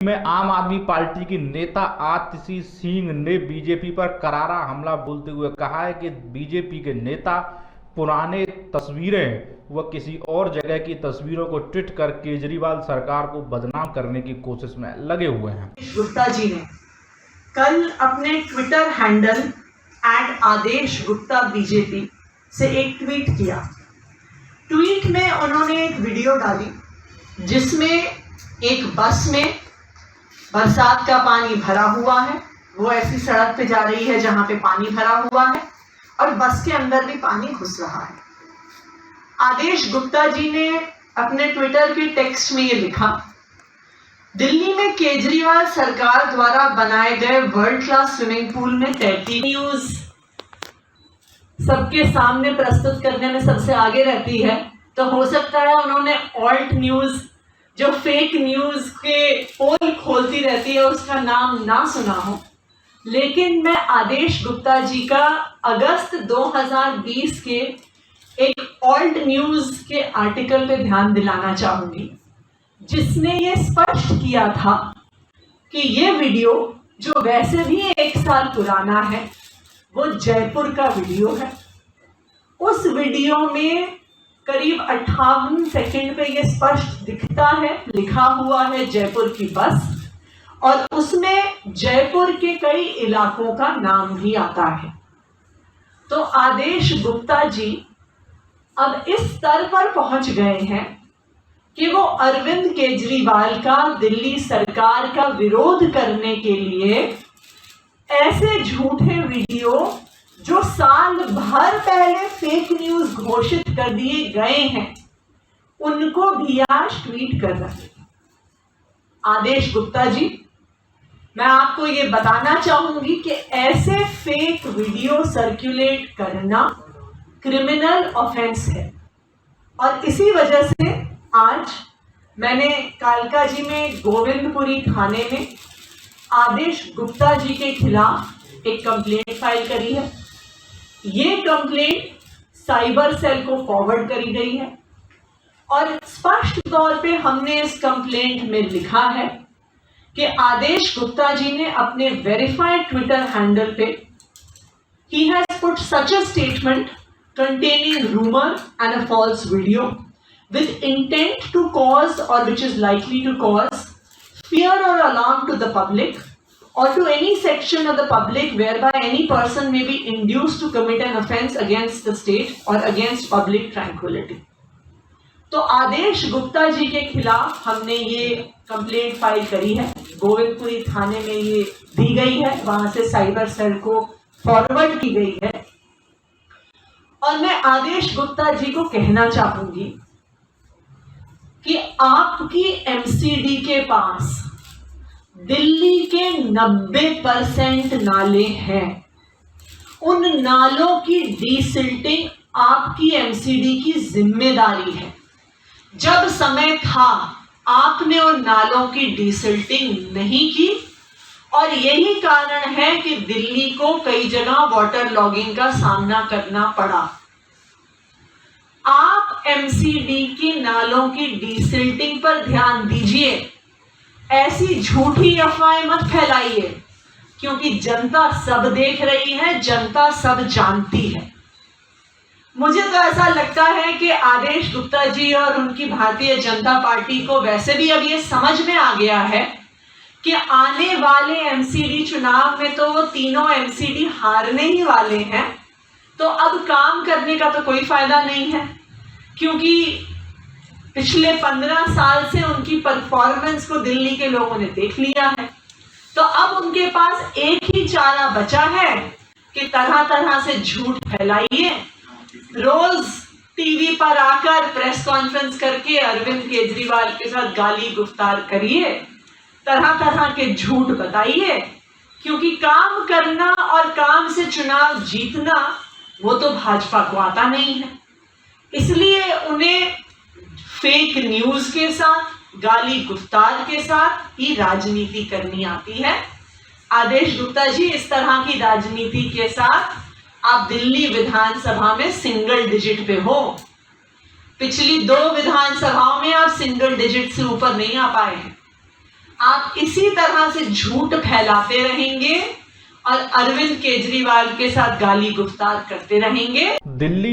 में आम आदमी पार्टी की नेता आतिशी सिंह ने बीजेपी पर करारा हमला बोलते हुए कहा है कि बीजेपी के नेता पुराने तस्वीरें व किसी और जगह की तस्वीरों को ट्वीट कर केजरीवाल सरकार को बदनाम करने की कोशिश में लगे हुए हैं। गुप्ता जी ने कल अपने ट्विटर हैंडल @आदेश_गुप्ता बीजेपी से एक ट्वीट किया। ट्वीट में उन्होंने एक वीडियो डाली जिसमें एक बस में बरसात का पानी भरा हुआ है, वो ऐसी सड़क पे जा रही है जहां पे पानी भरा हुआ है और बस के अंदर भी पानी घुस रहा है। आदेश गुप्ता जी ने अपने ट्विटर के टेक्स्ट में ये लिखा, दिल्ली में केजरीवाल सरकार द्वारा बनाए गए वर्ल्ड क्लास स्विमिंग पूल में तैरती न्यूज सबके सामने प्रस्तुत करने में सबसे आगे रहती है, तो हो सकता है उन्होंने ऑल्ट न्यूज जो फेक न्यूज के पोल खोलती रहती है उसका नाम ना सुना हो। लेकिन मैं आदेश गुप्ता जी का अगस्त 2020 के एक ऑल्ट न्यूज के आर्टिकल पे ध्यान दिलाना चाहूंगी, जिसने ये स्पष्ट किया था कि ये वीडियो जो वैसे भी 1 साल पुराना है वो जयपुर का वीडियो है। उस वीडियो में करीब 58 सेकंड पे ये स्पष्ट दिखता है, लिखा हुआ है जयपुर की बस, और उसमें जयपुर के कई इलाकों का नाम भी आता है। तो आदेश गुप्ता जी अब इस स्तर पर पहुंच गए हैं कि वो अरविंद केजरीवाल का दिल्ली सरकार का विरोध करने के लिए ऐसे झूठे वीडियो जो साल भर पहले फेक न्यूज घोषित कर दिए गए हैं उनको भी आज ट्वीट कर रहे हैं। आदेश गुप्ता जी, मैं आपको ये बताना चाहूंगी कि ऐसे फेक वीडियो सर्कुलेट करना क्रिमिनल ऑफेंस है, और इसी वजह से आज मैंने कालका जी में गोविंदपुरी थाने में आदेश गुप्ता जी के खिलाफ एक कंप्लेंट फाइल करी है। ये कंप्लेंट साइबर सेल को फॉरवर्ड करी गई है और स्पष्ट तौर पे हमने इस कंप्लेंट में लिखा है कि आदेश गुप्ता जी ने अपने वेरीफाइड ट्विटर हैंडल पे he has put such a statement containing rumor and a false video with intent to cause or which is likely to cause fear or alarm to the public or to any section of the public whereby any person may be induced to commit an offense against the state or against public tranquility। तो आदेश गुप्ता जी के खिलाफ हमने ये complaint file करी है, गोविंदपुरी थाने में ये दी गई है, वहां से साइबर सेल को फॉरवर्ड की गई है। और मैं आदेश गुप्ता जी को कहना चाहूंगी कि आपकी एमसीडी के पास दिल्ली के 90% नाले हैं। उन नालों की डीसिल्टिंग आपकी एमसीडी की जिम्मेदारी है। जब समय था आपने उन नालों की डीसिल्टिंग नहीं की, और यही कारण है कि दिल्ली को कई जगह वाटर लॉगिंग का सामना करना पड़ा। आप एमसीडी के नालों की डीसिल्टिंग पर ध्यान दीजिए, ऐसी झूठी अफवाहें मत फैलाइए, क्योंकि जनता सब देख रही है, जनता सब जानती है। मुझे तो ऐसा लगता है कि आदेश गुप्ता जी और उनकी भारतीय जनता पार्टी को वैसे भी अब ये समझ में आ गया है कि आने वाले एमसीडी चुनाव में तो वो तीनों एमसीडी हारने ही वाले हैं, तो अब काम करने का तो कोई फायदा नहीं है, क्योंकि पिछले 15 साल से उनकी परफॉर्मेंस को दिल्ली के लोगों ने देख लिया है। तो अब उनके पास एक ही चारा बचा है कि तरह तरह से झूठ फैलाइए, रोज टीवी पर आकर प्रेस कॉन्फ्रेंस करके अरविंद केजरीवाल के साथ गाली गुफ्तार करिए, तरह तरह के झूठ बताइए, क्योंकि काम करना और काम से चुनाव जीतना वो तो भाजपा को आता नहीं है। इसलिए उन्हें फेक न्यूज के साथ, गाली गुफ्तार के साथ ही राजनीति करनी आती है। आदेश गुप्ता जी, इस तरह की राजनीति के साथ आप दिल्ली विधानसभा में सिंगल डिजिट पे हो। पिछली 2 विधानसभाओं में आप सिंगल डिजिट से ऊपर नहीं आ पाए हैं। आप इसी तरह से झूठ फैलाते रहेंगे और अरविंद केजरीवाल के साथ गाली गुफ्तार करते रहेंगे। दिल्ली